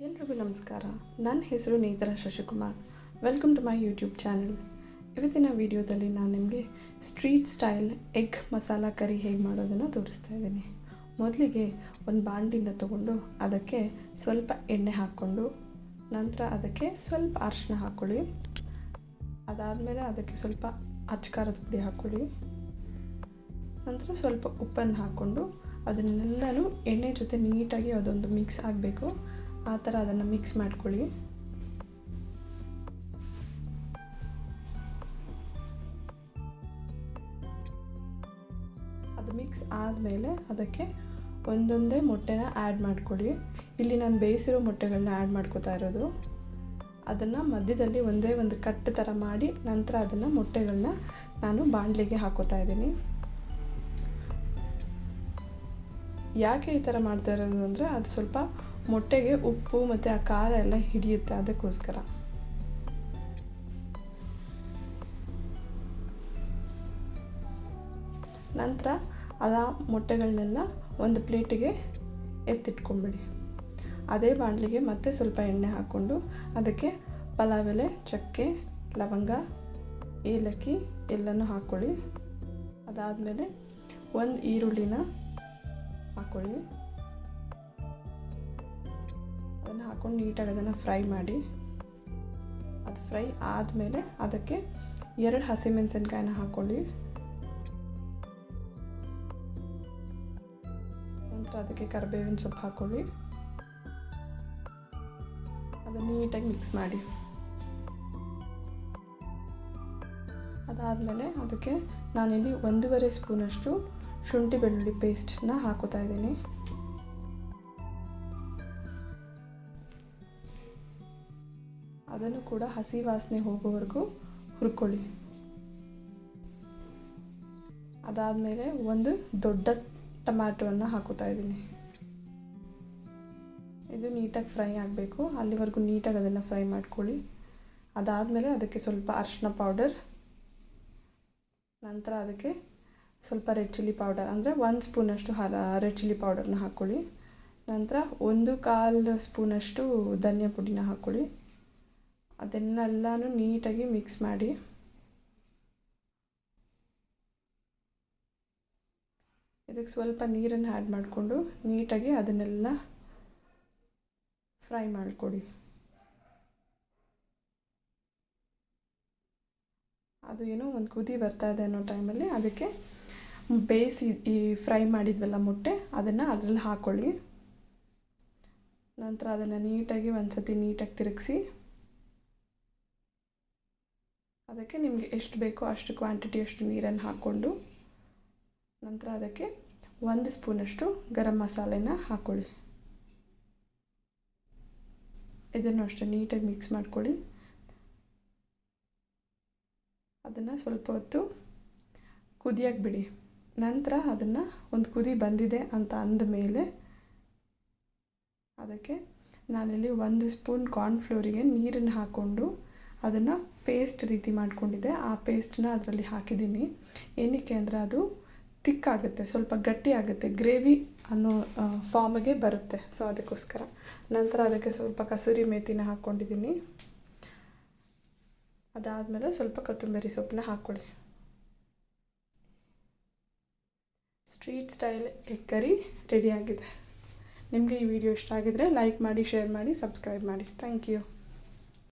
ಎಲ್ರಿಗೂ ನಮಸ್ಕಾರ. ನನ್ನ ಹೆಸರು Netra Shashikumar. Welcome to my YouTube channel. ಇವತ್ತಿನ ವಿಡಿಯೋದಲ್ಲಿ ನಾನು ನಿಮಗೆ street style egg masala curry ಹೇಗೆ ಮಾಡೋದನ್ನು ತೋರಿಸ್ತಾ ಇದ್ದೀನಿ. ಮೊದಲಿಗೆ ಒಂದು ಬಾಣಲಿನ ತಗೊಂಡು ಅದಕ್ಕೆ ಸ್ವಲ್ಪ ಎಣ್ಣೆ ಹಾಕ್ಕೊಂಡು ನಂತರ ಅದಕ್ಕೆ ಸ್ವಲ್ಪ ಅರಿಶಿನ ಹಾಕ್ಕೊಳ್ಳಿ. ಅದಾದಮೇಲೆ ಅದಕ್ಕೆ ಸ್ವಲ್ಪ ಅಚ್ಕಾರದ ಪುಡಿ ಹಾಕ್ಕೊಳ್ಳಿ. ನಂತರ ಸ್ವಲ್ಪ ಉಪ್ಪನ್ನು ಹಾಕ್ಕೊಂಡು ಅದನ್ನೆಲ್ಲನೂ ಎಣ್ಣೆ ಜೊತೆ ನೀಟಾಗಿ ಅದೊಂದು ಮಿಕ್ಸ್ ಆಗಬೇಕು. ಆ ಥರ ಅದನ್ನು ಮಿಕ್ಸ್ ಮಾಡ್ಕೊಳ್ಳಿ. ಅದು ಮಿಕ್ಸ್ ಆದಮೇಲೆ ಅದಕ್ಕೆ ಒಂದೊಂದೇ ಮೊಟ್ಟೆನ ಆ್ಯಡ್ ಮಾಡ್ಕೊಳ್ಳಿ. ಇಲ್ಲಿ ನಾನು ಬೇಯಿಸಿರೋ ಮೊಟ್ಟೆಗಳನ್ನ ಆ್ಯಡ್ ಮಾಡ್ಕೋತಾ ಇರೋದು. ಅದನ್ನು ಮಧ್ಯದಲ್ಲಿ ಒಂದೇ ಒಂದು ಕಟ್ ಥರ ಮಾಡಿ ನಂತರ ಅದನ್ನು ಮೊಟ್ಟೆಗಳನ್ನ ನಾನು ಬಾಣಲಿಗೆ ಹಾಕೋತಾ ಇದ್ದೀನಿ. ಯಾಕೆ ಈ ಥರ ಮಾಡ್ತಾ ಇರೋದು ಅಂದರೆ ಅದು ಸ್ವಲ್ಪ ಮೊಟ್ಟೆಗೆ ಉಪ್ಪು ಮತ್ತು ಆ ಖಾರ ಎಲ್ಲ ಹಿಡಿಯುತ್ತೆ, ಅದಕ್ಕೋಸ್ಕರ. ನಂತರ ಮೊಟ್ಟೆಗಳನ್ನೆಲ್ಲ ಒಂದು ಪ್ಲೇಟಿಗೆ ಎತ್ತಿಟ್ಕೊಂಬಿಡಿ. ಅದೇ ಬಾಣಲಿಗೆ ಮತ್ತೆ ಸ್ವಲ್ಪ ಎಣ್ಣೆ ಹಾಕ್ಕೊಂಡು ಅದಕ್ಕೆ ಪಲಾವ್ ಎಲೆ, ಚಕ್ಕೆ, ಲವಂಗ, ಏಲಕ್ಕಿ ಎಲ್ಲನೂ ಹಾಕ್ಕೊಳ್ಳಿ. ಅದಾದಮೇಲೆ ಒಂದು ಈರುಳ್ಳಿನ ಹಾಕ್ಕೊಳ್ಳಿ. ಅದನ್ನು ಹಾಕ್ಕೊಂಡು ನೀಟಾಗಿ ಅದನ್ನು ಫ್ರೈ ಮಾಡಿ. ಅದು ಫ್ರೈ ಆದಮೇಲೆ ಅದಕ್ಕೆ 2 ಹಸಿಮೆಣಸಿನ್ಕಾಯಿನ ಹಾಕ್ಕೊಳ್ಳಿ. ನಂತರ ಅದಕ್ಕೆ ಕರಿಬೇವಿನ ಸೊಪ್ಪು ಹಾಕ್ಕೊಳ್ಳಿ. ಅದನ್ನು ನೀಟಾಗಿ ಮಿಕ್ಸ್ ಮಾಡಿ. ಅದಾದಮೇಲೆ ಅದಕ್ಕೆ ನಾನಿಲ್ಲಿ 1.5 ಸ್ಪೂನಷ್ಟು ಶುಂಠಿ ಬೆಳ್ಳುಳ್ಳಿ ಪೇಸ್ಟನ್ನ ಹಾಕೋತಾ ಇದ್ದೀನಿ. ಅದನ್ನು ಕೂಡ ಹಸಿ ವಾಸನೆ ಹೋಗೋವರೆಗೂ ಹುರ್ಕೊಳ್ಳಿ. ಅದಾದಮೇಲೆ ಒಂದು ದೊಡ್ಡ ಟೊಮ್ಯಾಟೊವನ್ನು ಹಾಕೋತಾ ಇದ್ದೀನಿ. ಇದು ನೀಟಾಗಿ ಫ್ರೈ ಆಗಬೇಕು, ಅಲ್ಲಿವರೆಗೂ ನೀಟಾಗಿ ಅದನ್ನು ಫ್ರೈ ಮಾಡ್ಕೊಳ್ಳಿ. ಅದಾದಮೇಲೆ ಅದಕ್ಕೆ ಸ್ವಲ್ಪ ಅರಿಶಿನ ಪೌಡರ್, ನಂತರ ಅದಕ್ಕೆ ಸ್ವಲ್ಪ ರೆಡ್ ಚಿಲ್ಲಿ ಪೌಡರ್ ಅಂದರೆ 1 ಸ್ಪೂನಷ್ಟು ರೆಡ್ ಚಿಲ್ಲಿ ಪೌಡರ್ನ ಹಾಕ್ಕೊಳ್ಳಿ. ನಂತರ 1/4 ಸ್ಪೂನಷ್ಟು ಧನಿಯಾ ಪುಡಿನ ಹಾಕ್ಕೊಳ್ಳಿ. ಅದನ್ನೆಲ್ಲನೂ ನೀಟಾಗಿ ಮಿಕ್ಸ್ ಮಾಡಿ. ಇದಕ್ಕೆ ಸ್ವಲ್ಪ ನೀರನ್ನು ಆ್ಯಡ್ ಮಾಡಿಕೊಂಡು ನೀಟಾಗಿ ಅದನ್ನೆಲ್ಲ ಫ್ರೈ ಮಾಡಿಕೊಡಿ. ಅದು ಏನೋ ಒಂದು ಕುದಿ ಬರ್ತಾ ಇದೆ ಅನ್ನೋ ಟೈಮಲ್ಲಿ ಅದಕ್ಕೆ ಬೇಯಿಸಿ ಈ ಫ್ರೈ ಮಾಡಿದ್ವಲ್ಲ ಮೊಟ್ಟೆ, ಅದನ್ನು ಅದರಲ್ಲಿ ಹಾಕ್ಕೊಳ್ಳಿ. ನಂತರ ಅದನ್ನು ನೀಟಾಗಿ ಒಂದ್ಸತಿ ನೀಟಾಗಿ ತಿರುಗಿಸಿ ಅದಕ್ಕೆ ನಿಮಗೆ ಎಷ್ಟು ಬೇಕೋ ಅಷ್ಟು ಕ್ವಾಂಟಿಟಿ ಅಷ್ಟು ನೀರನ್ನು ಹಾಕ್ಕೊಂಡು ನಂತರ ಅದಕ್ಕೆ 1 ಸ್ಪೂನಷ್ಟು ಗರಂ ಮಸಾಲೆನ ಹಾಕ್ಕೊಳ್ಳಿ. ಇದನ್ನು ಅಷ್ಟೇ ನೀಟಾಗಿ ಮಿಕ್ಸ್ ಮಾಡ್ಕೊಳ್ಳಿ. ಅದನ್ನು ಸ್ವಲ್ಪ ಹೊತ್ತು ಕುದಿಯಕ್ಕೆ ಬಿಡಿ. ನಂತರ ಅದನ್ನು ಒಂದು ಕುದಿ ಬಂದಿದೆ ಅಂತ ಅಂದಮೇಲೆ ಅದಕ್ಕೆ ನಾನಿಲ್ಲಿ 1 ಸ್ಪೂನ್ ಕಾರ್ನ್ಫ್ಲೋರಿಗೆ ನೀರನ್ನು ಹಾಕ್ಕೊಂಡು ಅದನ್ನು ಪೇಸ್ಟ್ ರೀತಿ ಮಾಡ್ಕೊಂಡಿದ್ದೆ. ಆ ಪೇಸ್ಟನ್ನ ಅದರಲ್ಲಿ ಹಾಕಿದ್ದೀನಿ. ಏನಕ್ಕೆ ಅಂದರೆ ಅದು ತಿಕ್ಕಾಗುತ್ತೆ, ಸ್ವಲ್ಪ ಗಟ್ಟಿ ಆಗುತ್ತೆ, ಗ್ರೇವಿ ಅನ್ನೋ ಫಾರ್ಮಿಗೆ ಬರುತ್ತೆ. ಸೊ ಅದಕ್ಕೋಸ್ಕರ. ನಂತರ ಅದಕ್ಕೆ ಸ್ವಲ್ಪ ಕಸೂರಿ ಮೇಥಿನ ಹಾಕ್ಕೊಂಡಿದ್ದೀನಿ. ಅದಾದಮೇಲೆ ಸ್ವಲ್ಪ ಕೊತ್ತಂಬರಿ ಸೊಪ್ಪನ್ನ ಹಾಕ್ಕೊಳ್ಳಿ. ಸ್ಟ್ರೀಟ್ ಸ್ಟೈಲ್ ಎಗ್ ಕರಿ ರೆಡಿಯಾಗಿದೆ. ನಿಮಗೆ ಈ ವಿಡಿಯೋ ಇಷ್ಟ ಆಗಿದರೆ ಲೈಕ್ ಮಾಡಿ, ಶೇರ್ ಮಾಡಿ, ಸಬ್ಸ್ಕ್ರೈಬ್ ಮಾಡಿ. Thank you.